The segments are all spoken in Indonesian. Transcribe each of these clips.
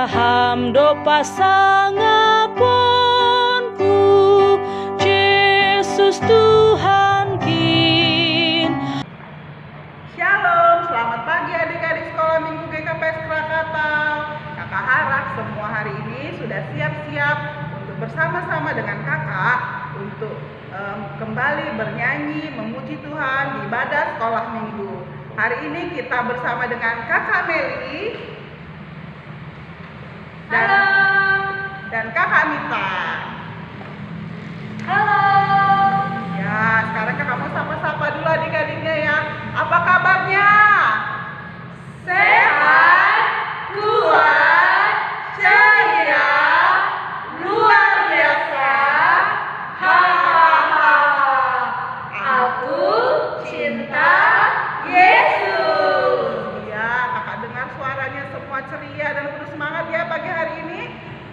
Hamdo pasangaponku Yesus Tuhan kin. Shalom, selamat pagi adik-adik sekolah minggu GKPS Krakatau. Kakak harap semua hari ini sudah siap-siap untuk bersama-sama dengan kakak untuk kembali bernyanyi, memuji Tuhan di ibadah sekolah minggu. Hari ini kita bersama dengan kakak Meli dan kakak Mita. Halo. Ya, sekarang kakak mau sapa-sapa dulu adik-adiknya ya. Apa kabarnya? Sehat, kuat, ceria, luar biasa. Hahaha. Aku cinta Yesus. Ya, kakak dengar suaranya semua ceria dan penuh semangat ya pagi hari ini.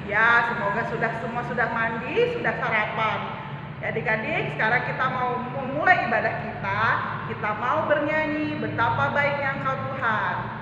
Ya, semoga semua sudah mandi, sudah sarapan. Ya adik-adik, sekarang kita mau memulai ibadah kita. Kita mau bernyanyi betapa baiknya Engkau Tuhan.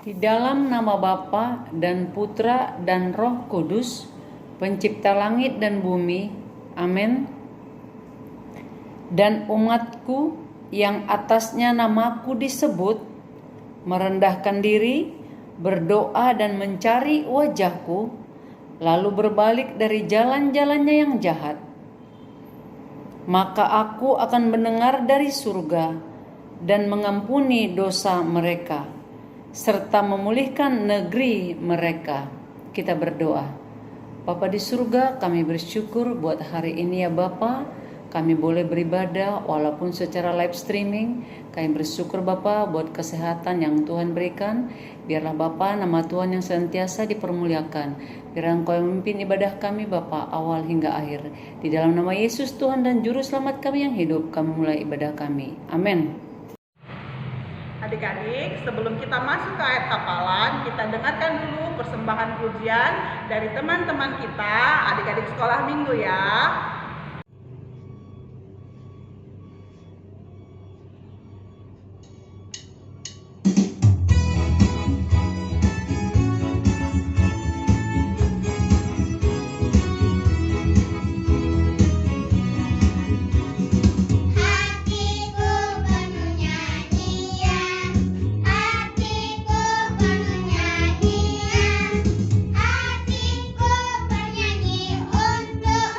Di dalam nama Bapa dan Putra dan Roh Kudus, pencipta langit dan bumi. Amin. Dan umatku yang atasnya namaku disebut, merendahkan diri, berdoa dan mencari wajahku, lalu berbalik dari jalan-jalannya yang jahat. Maka aku akan mendengar dari surga dan mengampuni dosa mereka, serta memulihkan negeri mereka. Kita berdoa. Bapa di surga, kami bersyukur buat hari ini ya Bapa. Kami boleh beribadah walaupun secara live streaming. Kami bersyukur Bapa buat kesehatan yang Tuhan berikan. Biarlah Bapa nama Tuhan yang senantiasa dipermuliakan. Biar Engkau yang memimpin ibadah kami Bapa awal hingga akhir. Di dalam nama Yesus Tuhan dan Juru Selamat kami yang hidup, kami mulai ibadah kami. Amin. Adik-adik, sebelum kita masuk ke ayat hafalan, kita dengarkan dulu persembahan pujian dari teman-teman kita, adik-adik sekolah minggu ya. Hatiku bernyanyi untuk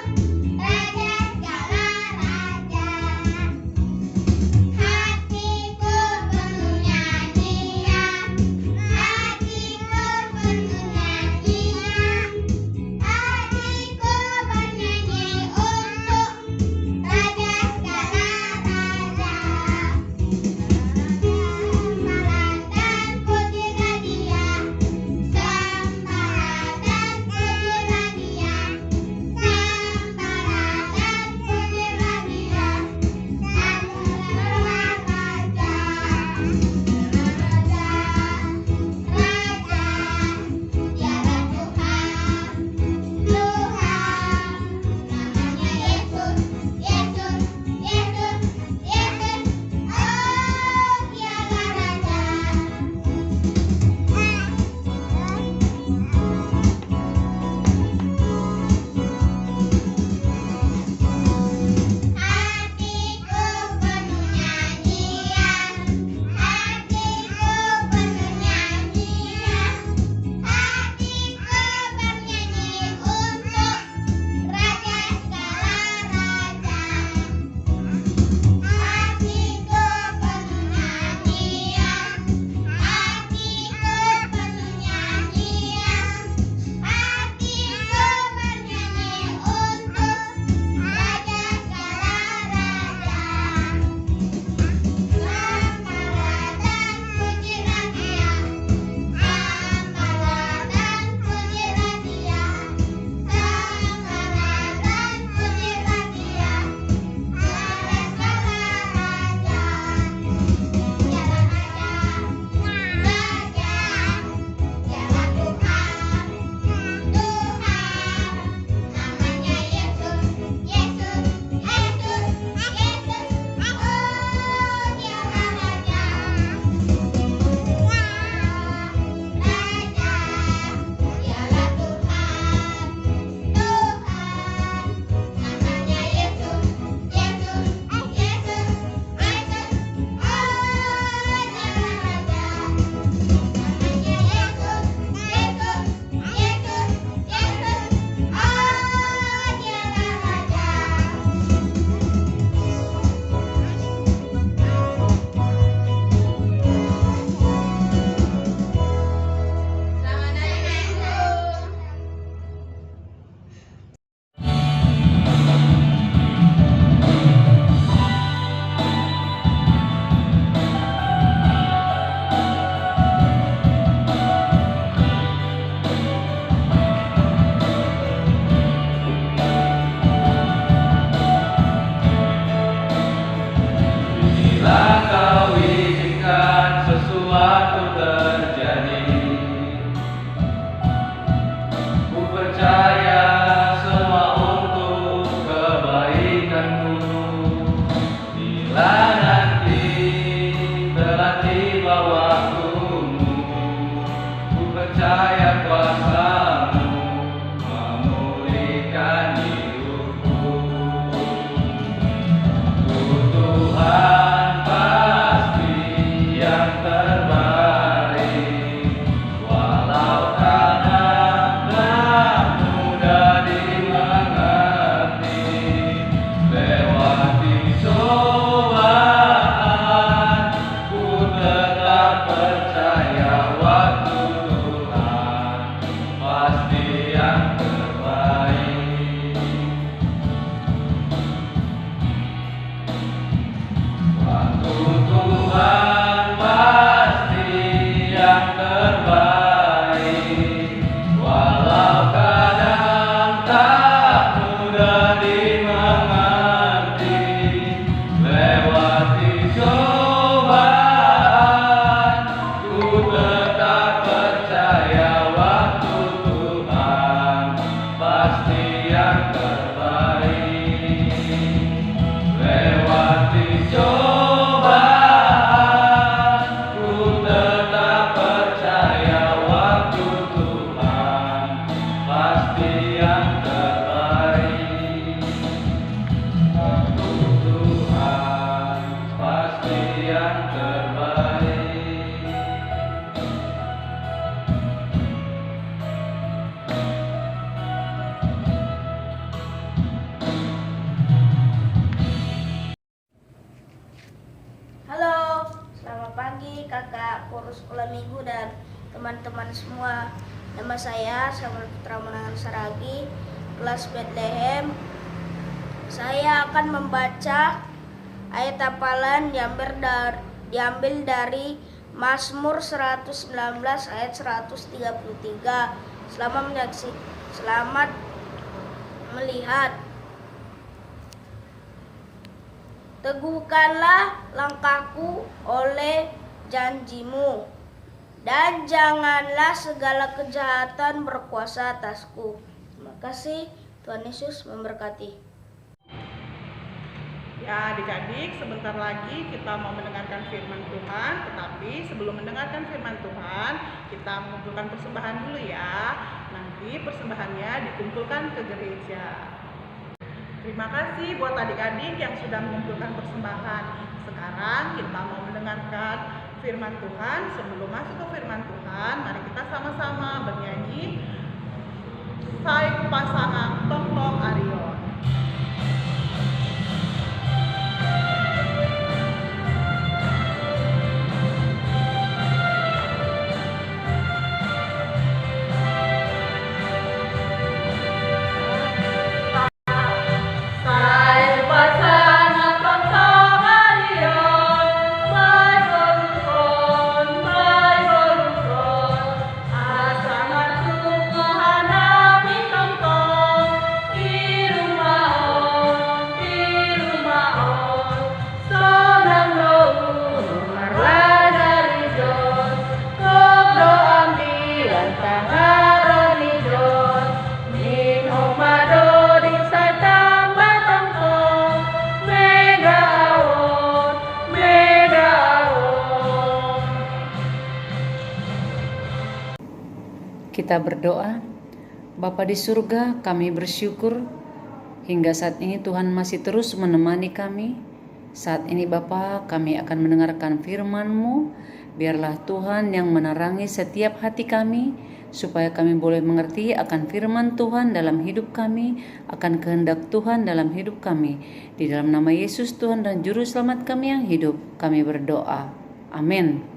teman-teman semua. Nama saya Samuel Putra Menangan Saragi, kelas Bethlehem. Saya akan membaca ayat hafalan diambil dari Mazmur 119 ayat 133. Selamat melihat. Teguhkanlah langkahku oleh janjimu, dan janganlah segala kejahatan berkuasa atasku. Terima kasih. Tuhan Yesus memberkati. Ya adik-adik, sebentar lagi kita mau mendengarkan firman Tuhan. Tetapi sebelum mendengarkan firman Tuhan, kita mengumpulkan persembahan dulu ya. Nanti persembahannya dikumpulkan ke gereja. Terima kasih buat adik-adik yang sudah mengumpulkan persembahan. Sekarang kita mau mendengarkan firman Tuhan. Sebelum masuk ke firman Tuhan, mari kita sama-sama bernyanyi Sai Pasangan Tong Arion. Kita berdoa. Bapa di surga, kami bersyukur hingga saat ini Tuhan masih terus menemani kami. Saat ini Bapa, kami akan mendengarkan firman-Mu. Biarlah Tuhan yang menerangi setiap hati kami, supaya kami boleh mengerti akan firman Tuhan dalam hidup kami, akan kehendak Tuhan dalam hidup kami. Di dalam nama Yesus Tuhan dan Juru Selamat kami yang hidup, kami berdoa. Amin.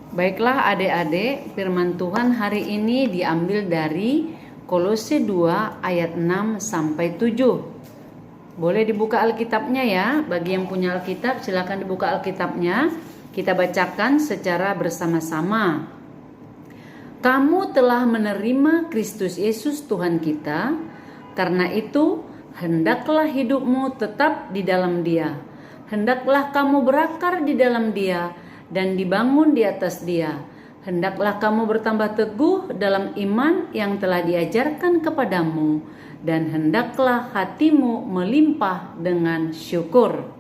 Baiklah adik-adik, firman Tuhan hari ini diambil dari Kolose 2 ayat 6 sampai 7. Boleh dibuka Alkitabnya ya. Bagi yang punya Alkitab silakan dibuka Alkitabnya. Kita bacakan secara bersama-sama. Kamu telah menerima Kristus Yesus Tuhan kita, karena itu hendaklah hidupmu tetap di dalam Dia. Hendaklah kamu berakar di dalam Dia dan dibangun di atas Dia. Hendaklah kamu bertambah teguh dalam iman yang telah diajarkan kepadamu, dan hendaklah hatimu melimpah dengan syukur.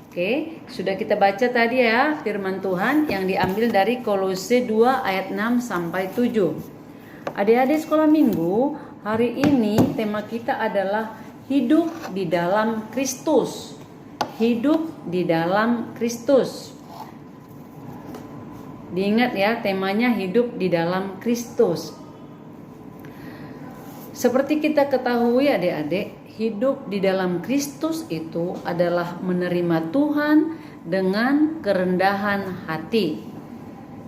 Oke, sudah kita baca tadi ya firman Tuhan yang diambil dari Kolose 2 ayat 6 sampai 7. Adik-adik sekolah minggu, hari ini tema kita adalah hidup di dalam Kristus. Hidup di dalam Kristus. Diingat ya, temanya hidup di dalam Kristus. Seperti kita ketahui adik-adik, hidup di dalam Kristus itu adalah menerima Tuhan dengan kerendahan hati.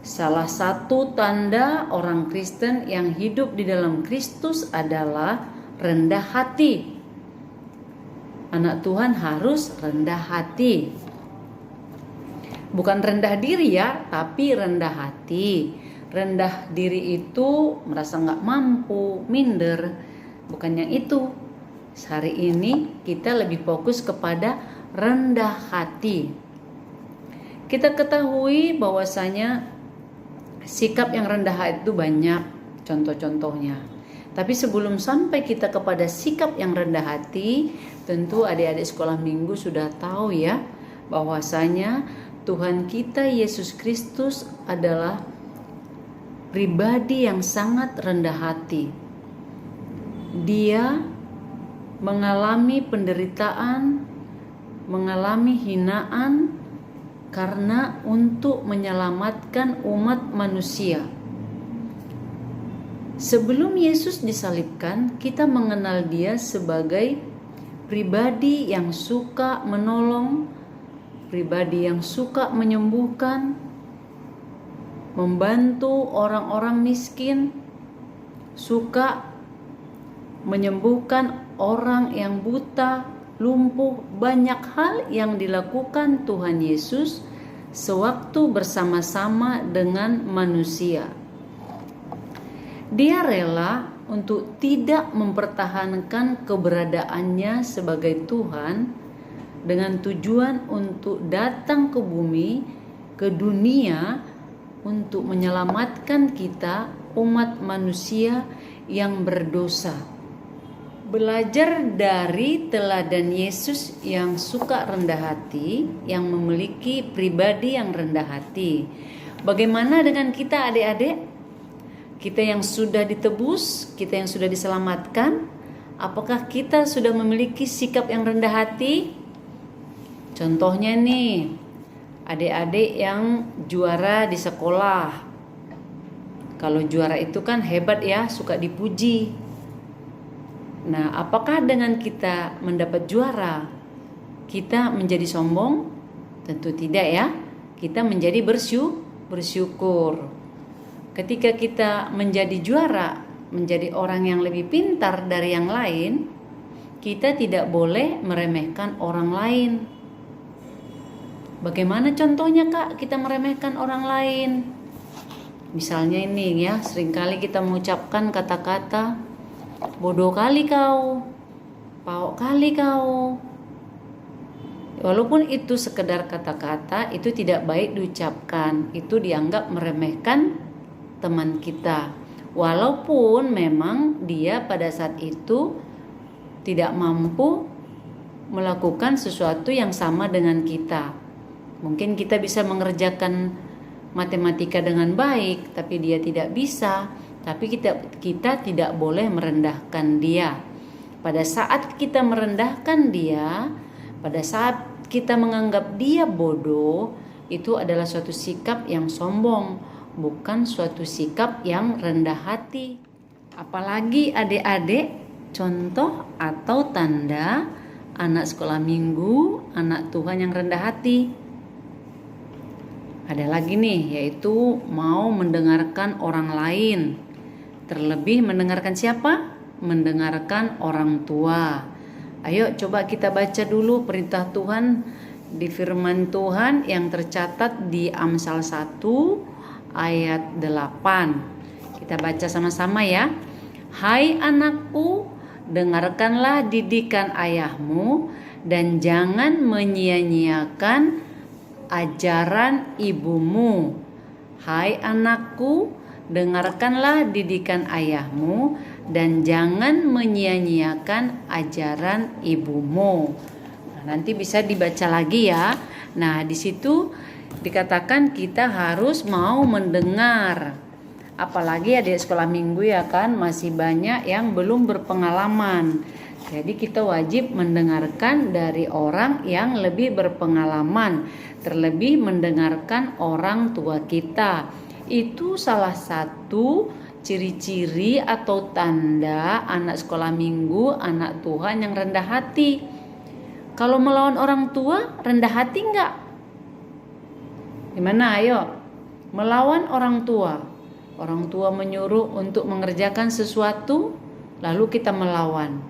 Salah satu tanda orang Kristen yang hidup di dalam Kristus adalah rendah hati. Anak Tuhan harus rendah hati. Bukan rendah diri ya, tapi rendah hati. Rendah diri itu merasa nggak mampu, minder. Bukan yang itu. Hari ini kita lebih fokus kepada rendah hati. Kita ketahui bahwasanya sikap yang rendah hati itu banyak contoh-contohnya. Tapi sebelum sampai kita kepada sikap yang rendah hati, tentu adik-adik sekolah minggu sudah tahu ya, bahwasanya Tuhan kita Yesus Kristus adalah pribadi yang sangat rendah hati. Dia mengalami penderitaan, mengalami hinaan karena untuk menyelamatkan umat manusia. Sebelum Yesus disalibkan, kita mengenal Dia sebagai pribadi yang suka menolong, pribadi yang suka menyembuhkan, membantu orang-orang miskin, suka menyembuhkan orang yang buta, lumpuh. Banyak hal yang dilakukan Tuhan Yesus sewaktu bersama-sama dengan manusia. Dia rela untuk tidak mempertahankan keberadaannya sebagai Tuhan dengan tujuan untuk datang ke bumi, ke dunia, untuk menyelamatkan kita, umat manusia yang berdosa. Belajar dari teladan Yesus yang suka rendah hati, yang memiliki pribadi yang rendah hati. Bagaimana dengan kita adik-adik? Kita yang sudah ditebus, kita yang sudah diselamatkan, apakah kita sudah memiliki sikap yang rendah hati? Contohnya nih, adik-adik yang juara di sekolah. Kalau juara itu kan hebat ya, suka dipuji. Nah, apakah dengan kita mendapat juara, kita menjadi sombong? Tentu tidak ya. Kita menjadi bersyukur. Ketika kita menjadi juara, menjadi orang yang lebih pintar dari yang lain, kita tidak boleh meremehkan orang lain. Bagaimana contohnya Kak kita meremehkan orang lain? Misalnya ini ya, seringkali kita mengucapkan kata-kata, bodoh kali kau, pau kali kau. Walaupun itu sekedar kata-kata, itu tidak baik diucapkan. Itu dianggap meremehkan teman kita. Walaupun memang dia pada saat itu tidak mampu melakukan sesuatu yang sama dengan kita. Mungkin kita bisa mengerjakan matematika dengan baik, tapi dia tidak bisa. Tapi kita tidak boleh merendahkan dia. Pada saat kita merendahkan dia, pada saat kita menganggap dia bodoh, itu adalah suatu sikap yang sombong, bukan suatu sikap yang rendah hati. Apalagi adik-adik, contoh atau tanda anak sekolah minggu, anak Tuhan yang rendah hati. Ada lagi nih, yaitu mau mendengarkan orang lain. Terlebih mendengarkan siapa? Mendengarkan orang tua. Ayo coba kita baca dulu perintah Tuhan di firman Tuhan yang tercatat di Amsal 1 ayat 8. Kita baca sama-sama ya. Hai anakku, dengarkanlah didikan ayahmu dan jangan menyia-nyiakan ajaran ibumu. Hai anakku, dengarkanlah didikan ayahmu dan jangan menyia-nyiakan ajaran ibumu. Nah, nanti bisa dibaca lagi ya. Nah, di situ dikatakan kita harus mau mendengar. Apalagi adik sekolah minggu ya kan, masih banyak yang belum berpengalaman. Jadi kita wajib mendengarkan dari orang yang lebih berpengalaman, terlebih mendengarkan orang tua kita. Itu salah satu ciri-ciri atau tanda anak sekolah minggu, anak Tuhan yang rendah hati. Kalau melawan orang tua, rendah hati enggak? Gimana ayo? Melawan orang tua. Orang tua menyuruh untuk mengerjakan sesuatu, lalu kita melawan.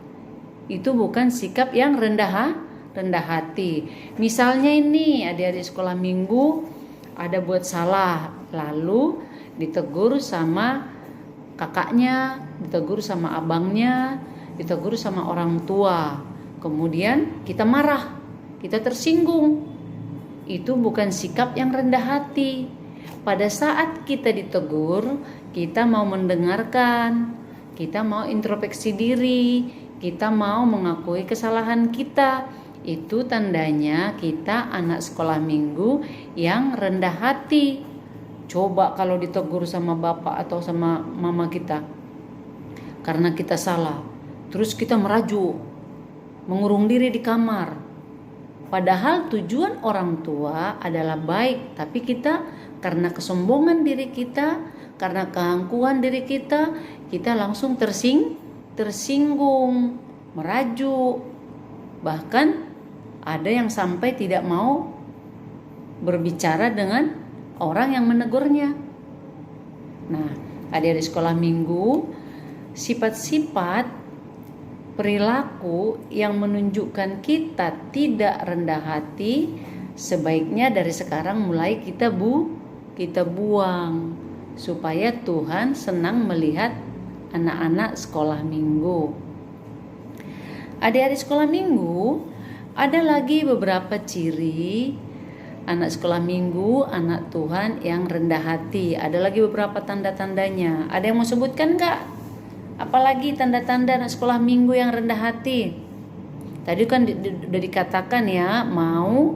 Itu bukan sikap yang rendah hati. Misalnya ini adik-adik sekolah minggu ada buat salah, lalu ditegur sama kakaknya, ditegur sama abangnya, ditegur sama orang tua. Kemudian kita marah, kita tersinggung. Itu bukan sikap yang rendah hati. Pada saat kita ditegur, kita mau mendengarkan, kita mau introspeksi diri, kita mau mengakui kesalahan kita. Itu tandanya kita anak sekolah minggu yang rendah hati. Coba kalau ditegur sama bapak atau sama mama kita karena kita salah, terus kita merajuk, mengurung diri di kamar. Padahal tujuan orang tua adalah baik, tapi kita karena kesombongan diri kita, karena keangkuhan diri kita langsung tersinggung, merajuk. Bahkan ada yang sampai tidak mau berbicara dengan orang yang menegurnya. Nah, adik-adik sekolah minggu, sifat-sifat perilaku yang menunjukkan kita tidak rendah hati sebaiknya dari sekarang mulai kita buang supaya Tuhan senang melihat anak-anak sekolah minggu. Adik-adik sekolah minggu, ada lagi beberapa ciri anak sekolah minggu, anak Tuhan yang rendah hati. Ada lagi beberapa tanda-tandanya. Ada yang mau sebutkan enggak? Apalagi tanda-tanda anak sekolah minggu yang rendah hati? Tadi kan udah dikatakan ya, mau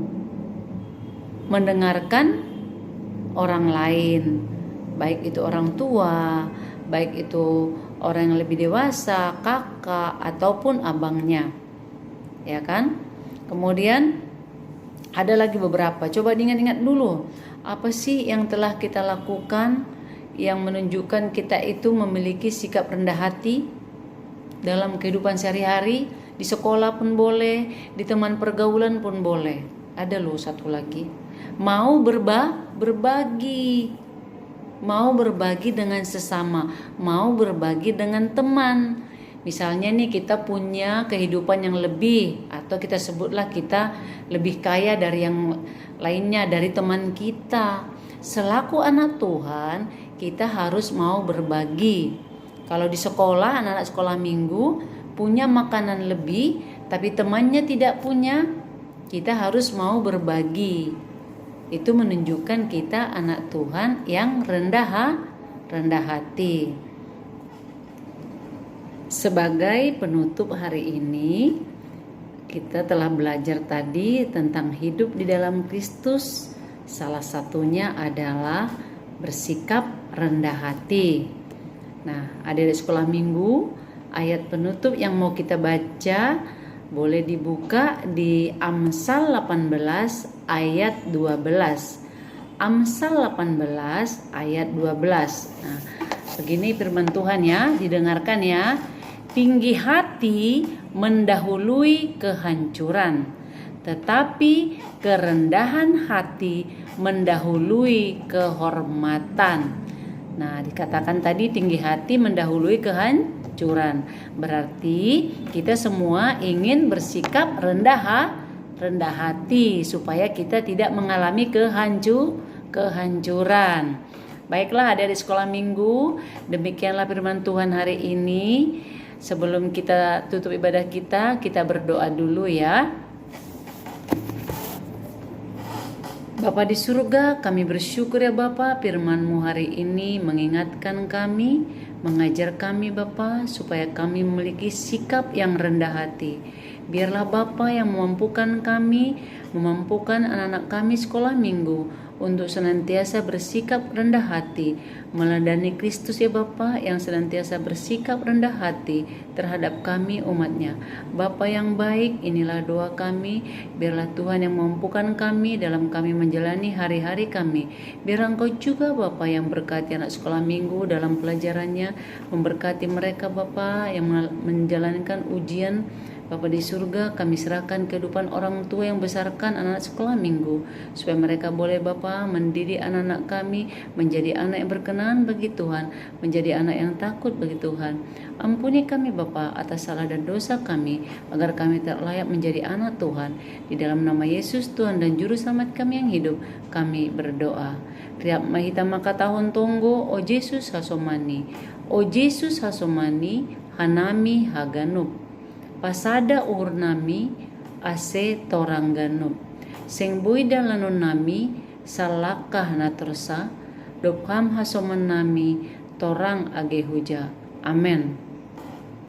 mendengarkan orang lain, baik itu orang tua, baik itu orang yang lebih dewasa, kakak ataupun abangnya, ya kan? Kemudian ada lagi beberapa. Coba diingat-ingat dulu, apa sih yang telah kita lakukan yang menunjukkan kita itu memiliki sikap rendah hati dalam kehidupan sehari-hari, di sekolah pun boleh, di teman pergaulan pun boleh. Ada loh satu lagi, mau berbagi. Mau berbagi dengan sesama, mau berbagi dengan teman. Misalnya nih kita punya kehidupan yang lebih, atau kita sebutlah kita lebih kaya dari yang lainnya, dari teman kita. Selaku anak Tuhan, kita harus mau berbagi. Kalau di sekolah, anak-anak sekolah minggu punya makanan lebih, tapi temannya tidak punya, kita harus mau berbagi. Itu menunjukkan kita anak Tuhan yang rendah hati. Sebagai penutup hari ini, kita telah belajar tadi tentang hidup di dalam Kristus. Salah satunya adalah bersikap rendah hati. Nah, adik-adik sekolah minggu, ayat penutup yang mau kita baca boleh dibuka di Amsal 18 ayat 12. Amsal 18 ayat 12. Nah, begini firman Tuhan ya, didengarkan ya. Tinggi hati mendahului kehancuran, tetapi kerendahan hati mendahului kehormatan. Nah, dikatakan tadi tinggi hati mendahului kehancuran. Berarti kita semua ingin bersikap rendah hati supaya kita tidak mengalami kehancuran. Baiklah adik-adik sekolah minggu, demikianlah firman Tuhan hari ini. Sebelum kita tutup ibadah kita berdoa dulu ya. Bapa di surga, kami bersyukur ya Bapa, firman-Mu hari ini mengingatkan kami, mengajar kami Bapa, supaya kami memiliki sikap yang rendah hati. Biarlah Bapa yang memampukan kami, memampukan anak-anak kami sekolah minggu untuk senantiasa bersikap rendah hati, meladani Kristus ya Bapa yang senantiasa bersikap rendah hati terhadap kami umatnya. Bapa yang baik, inilah doa kami, biarlah Tuhan yang memampukan kami dalam kami menjalani hari-hari kami. Biar Engkau juga Bapa yang berkati anak sekolah minggu dalam pelajarannya, memberkati mereka Bapa yang menjalankan ujian. Bapa di surga, kami serahkan kehidupan orang tua yang besarkan anak-anak sekolah minggu, supaya mereka boleh Bapa mendidik anak-anak kami menjadi anak yang berkenan bagi Tuhan, menjadi anak yang takut bagi Tuhan. Ampuni kami Bapa atas salah dan dosa kami, agar kami tak layak menjadi anak Tuhan. Di dalam nama Yesus Tuhan dan Juru Selamat kami yang hidup, kami berdoa. Riap mahita maka tahun tunggu, O Yesus hasomani, O Yesus hasomani, hanami haganup. Pasada uhur nami ase torangganup. Seng buida lanun nami salakah natrosa. Dopham hasoman nami torang age huja. Amen.